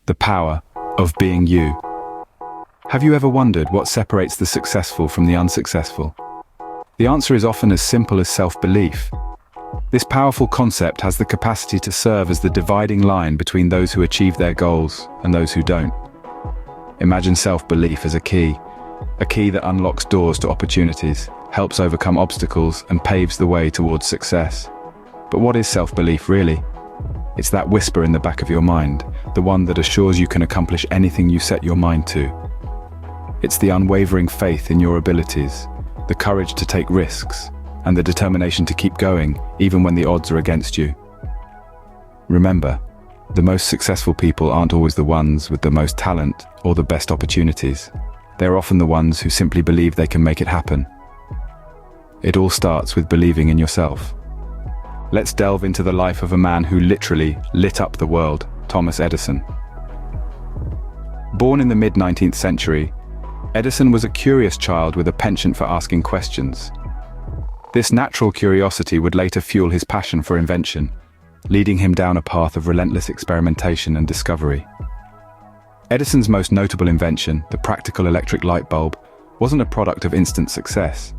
the power of being you. Have you ever wondered what separates the successful from the unsuccessful? The answer is often as simple as self-belief. This powerful concept has the capacity to serve as the dividing line between those who achieve their goals and those who don't. Imagine self-belief as a key that unlocks doors to opportunities, helps overcome obstacles, and paves the way towards success. But what is self-belief really? It's that whisper in the back of your mind, the one that assures you can accomplish anything you set your mind to. It's the unwavering faith in your abilities, the courage to take risks, and the determination to keep going even when the odds are against you. Remember, the most successful people aren't always the ones with the most talent or the best opportunities. They're often the ones who simply believe they can make it happen. It all starts with believing in yourself. Let's delve into the life of a man who literally lit up the world, Thomas Edison. Born in the mid-19th century, Edison was a curious child with a penchant for asking questions. This natural curiosity would later fuel his passion for invention, leading him down a path of relentless experimentation and discovery. Edison's most notable invention, the practical electric light bulb, wasn't a product of instant success.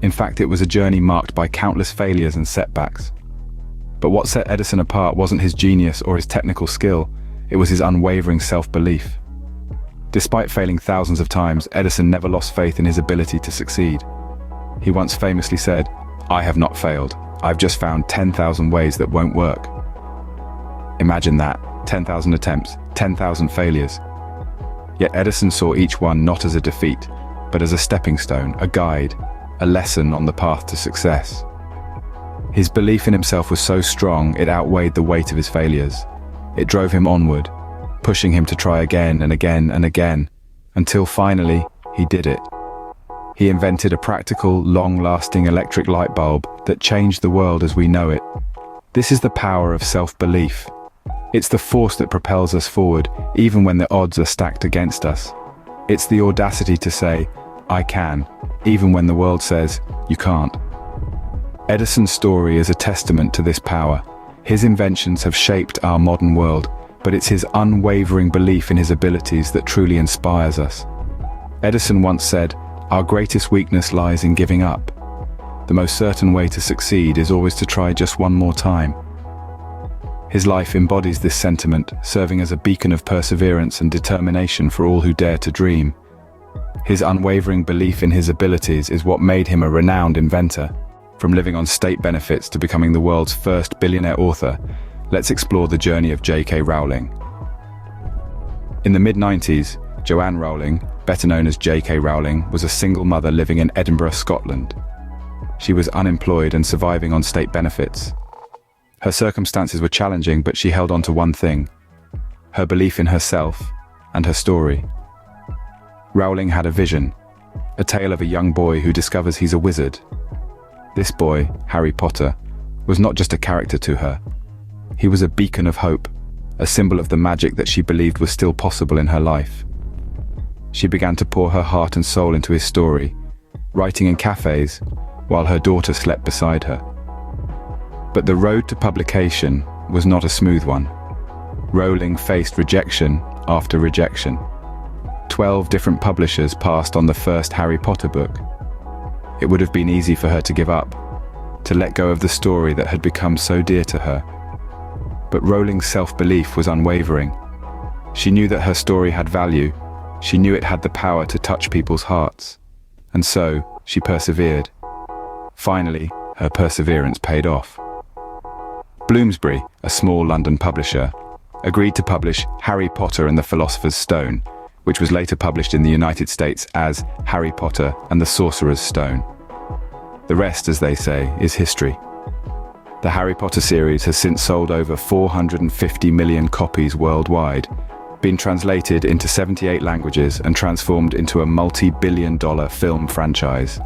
In fact, it was a journey marked by countless failures and setbacks. But what set Edison apart wasn't his genius or his technical skill, it was his unwavering self-belief. Despite failing thousands of times, Edison never lost faith in his ability to succeed. He once famously said, "I have not failed. I've just found 10,000 ways that won't work." Imagine that, 10,000 attempts, 10,000 failures. Yet Edison saw each one not as a defeat, but as a stepping stone, a guide, a lesson on the path to success. His belief in himself was so strong, it outweighed the weight of his failures. It drove him onward, pushing him to try again and again and again, until finally, he did it. He invented a practical, long-lasting electric light bulb that changed the world as we know it. This is the power of self-belief. It's the force that propels us forward, even when the odds are stacked against us. It's the audacity to say, "I can," even when the world says, "You can't." Edison's story is a testament to this power. His inventions have shaped our modern world, but it's his unwavering belief in his abilities that truly inspires us. Edison once said, "Our greatest weakness lies in giving up. The most certain way to succeed is always to try just one more time." His life embodies this sentiment, serving as a beacon of perseverance and determination for all who dare to dream. His unwavering belief in his abilities is what made him a renowned inventor. From living on state benefits to becoming the world's first billionaire author, let's explore the journey of J.K. Rowling. In the mid-90s, Joanne Rowling, better known as J.K. Rowling, was a single mother living in Edinburgh, Scotland. She was unemployed and surviving on state benefits. Her circumstances were challenging, but she held on to one thing: her belief in herself and her story. Rowling had a vision, a tale of a young boy who discovers he's a wizard. This boy, Harry Potter, was not just a character to her. He was a beacon of hope, a symbol of the magic that she believed was still possible in her life. She began to pour her heart and soul into his story, writing in cafes while her daughter slept beside her. But the road to publication was not a smooth one. Rowling faced rejection after rejection. 12 different publishers passed on the first Harry Potter book. It would have been easy for her to give up, to let go of the story that had become so dear to her. But Rowling's self-belief was unwavering. She knew that her story had value. She knew it had the power to touch people's hearts. And so, she persevered. Finally, her perseverance paid off. Bloomsbury, a small London publisher, agreed to publish Harry Potter and the Philosopher's Stone, which was later published in the United States as Harry Potter and the Sorcerer's Stone. The rest, as they say, is history. The Harry Potter series has since sold over 450 million copies worldwide, been translated into 78 languages and transformed into a multi-billion-dollar film franchise.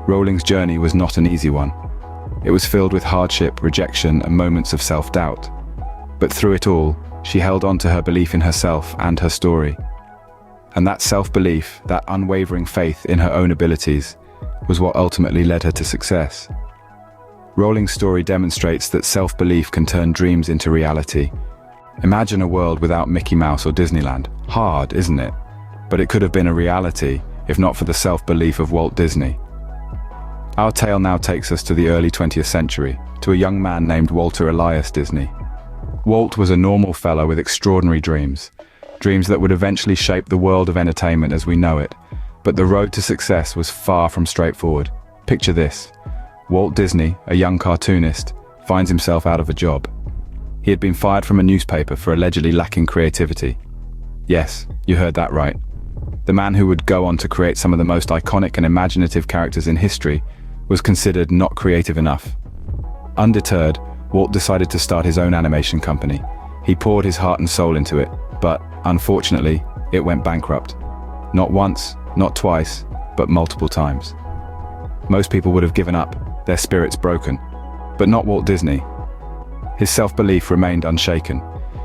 Rowling's journey was not an easy one. It was filled with hardship, rejection, and moments of self-doubt. But through it all, she held on to her belief in herself and her story. And that self-belief, that unwavering faith in her own abilities, was what ultimately led her to success. Rowling's story demonstrates that self-belief can turn dreams into reality. Imagine a world without Mickey Mouse or Disneyland. Hard, isn't it? But it could have been a reality, if not for the self-belief of Walt Disney. Our tale now takes us to the early 20th century, to a young man named Walter Elias Disney. Walt was a normal fellow with extraordinary dreams that would eventually shape the world of entertainment as we know it. But the road to success was far from straightforward. Picture this. Walt Disney, a young cartoonist, finds himself out of a job. He had been fired from a newspaper for allegedly lacking creativity. Yes, you heard that right. The man who would go on to create some of the most iconic and imaginative characters in history was considered not creative enough. Undeterred, Walt decided to start his own animation company. He poured his heart and soul into it, but unfortunately, it went bankrupt. Not once, not twice, but multiple times. Most people would have given up, their spirits broken, but not Walt Disney. His self-belief remained unshaken.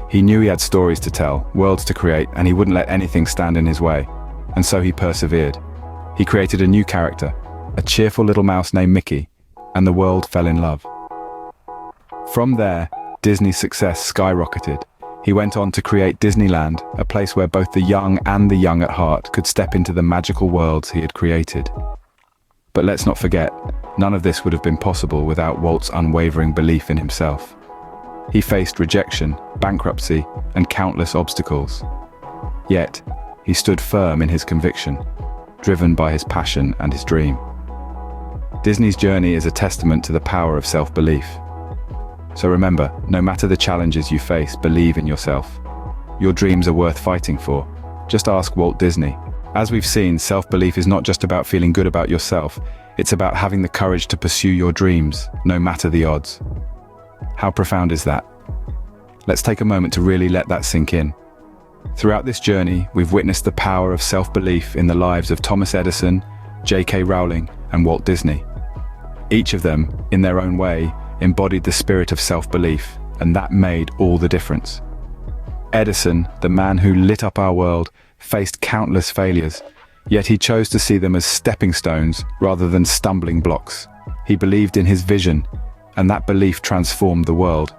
He knew he had stories to tell, worlds to create, and he wouldn't let anything stand in his way. And so he persevered. He created a new character, a cheerful little mouse named Mickey, and the world fell in love. From there, Disney's success skyrocketed. He went on to create Disneyland, a place where both the young and the young at heart could step into the magical worlds he had created. But let's not forget, none of this would have been possible without Walt's unwavering belief in himself. He faced rejection, bankruptcy, and countless obstacles. Yet, he stood firm in his conviction, driven by his passion and his dream. Disney's journey is a testament to the power of self-belief. So remember, no matter the challenges you face, believe in yourself. Your dreams are worth fighting for. Just ask Walt Disney. As we've seen, self-belief is not just about feeling good about yourself, it's about having the courage to pursue your dreams, no matter the odds. How profound is that? Let's take a moment to really let that sink in. Throughout this journey, we've witnessed the power of self-belief in the lives of Thomas Edison, J.K. Rowling, and Walt Disney. Each of them, in their own way, embodied the spirit of self-belief, and that made all the difference. Edison, the man who lit up our world, faced countless failures, yet he chose to see them as stepping stones rather than stumbling blocks. He believed in his vision, and that belief transformed the world.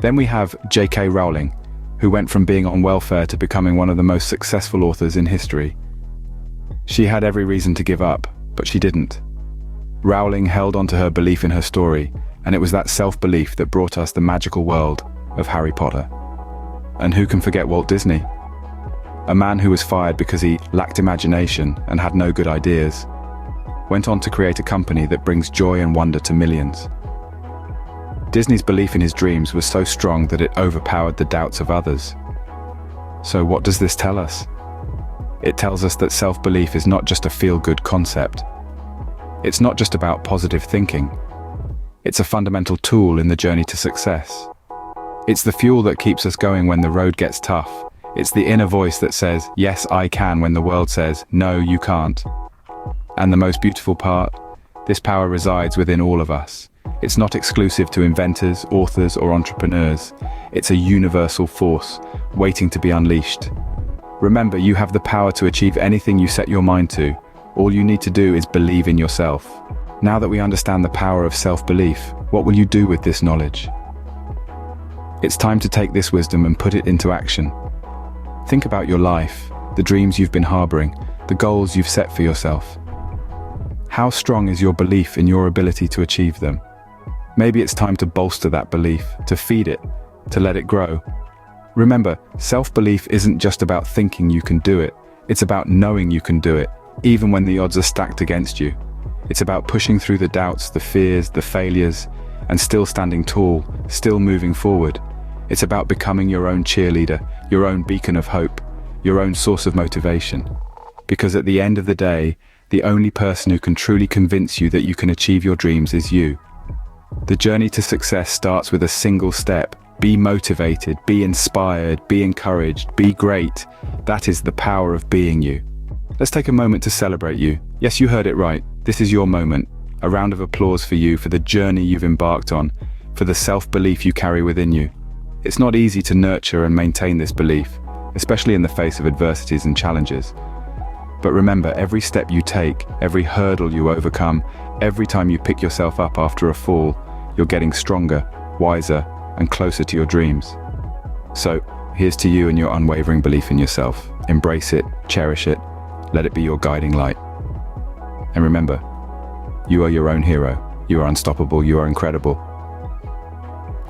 Then we have J.K. Rowling, who went from being on welfare to becoming one of the most successful authors in history. She had every reason to give up, but she didn't. Rowling held on to her belief in her story, and it was that self-belief that brought us the magical world of Harry Potter. And who can forget Walt Disney? A man who was fired because he lacked imagination and had no good ideas, went on to create a company that brings joy and wonder to millions. Disney's belief in his dreams was so strong that it overpowered the doubts of others. So what does this tell us? It tells us that self-belief is not just a feel-good concept. It's not just about positive thinking. It's a fundamental tool in the journey to success. It's the fuel that keeps us going when the road gets tough. It's the inner voice that says, yes, I can, when the world says, no, you can't. And the most beautiful part? This power resides within all of us. It's not exclusive to inventors, authors, or entrepreneurs. It's a universal force, waiting to be unleashed. Remember, you have the power to achieve anything you set your mind to. All you need to do is believe in yourself. Now that we understand the power of self-belief, what will you do with this knowledge? It's time to take this wisdom and put it into action. Think about your life, the dreams you've been harboring, the goals you've set for yourself. How strong is your belief in your ability to achieve them? Maybe it's time to bolster that belief, to feed it, to let it grow. Remember, self-belief isn't just about thinking you can do it. It's about knowing you can do it, even when the odds are stacked against you. It's about pushing through the doubts, the fears, the failures, and still standing tall, still moving forward. It's about becoming your own cheerleader, your own beacon of hope, your own source of motivation. Because at the end of the day, the only person who can truly convince you that you can achieve your dreams is you. The journey to success starts with a single step. Be motivated, be inspired, be encouraged, be great. That is the power of being you. Let's take a moment to celebrate you. Yes, you heard it right. This is your moment. A round of applause for you, for the journey you've embarked on, for the self-belief you carry within you. It's not easy to nurture and maintain this belief, especially in the face of adversities and challenges. But remember, every step you take, every hurdle you overcome, every time you pick yourself up after a fall, you're getting stronger, wiser, and closer to your dreams. So, here's to you and your unwavering belief in yourself. Embrace it, cherish it, let it be your guiding light. And remember, you are your own hero. You are unstoppable, you are incredible.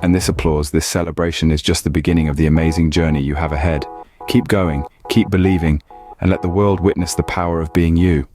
And this applause, this celebration is just the beginning of the amazing journey you have ahead. Keep going, keep believing, and let the world witness the power of being you.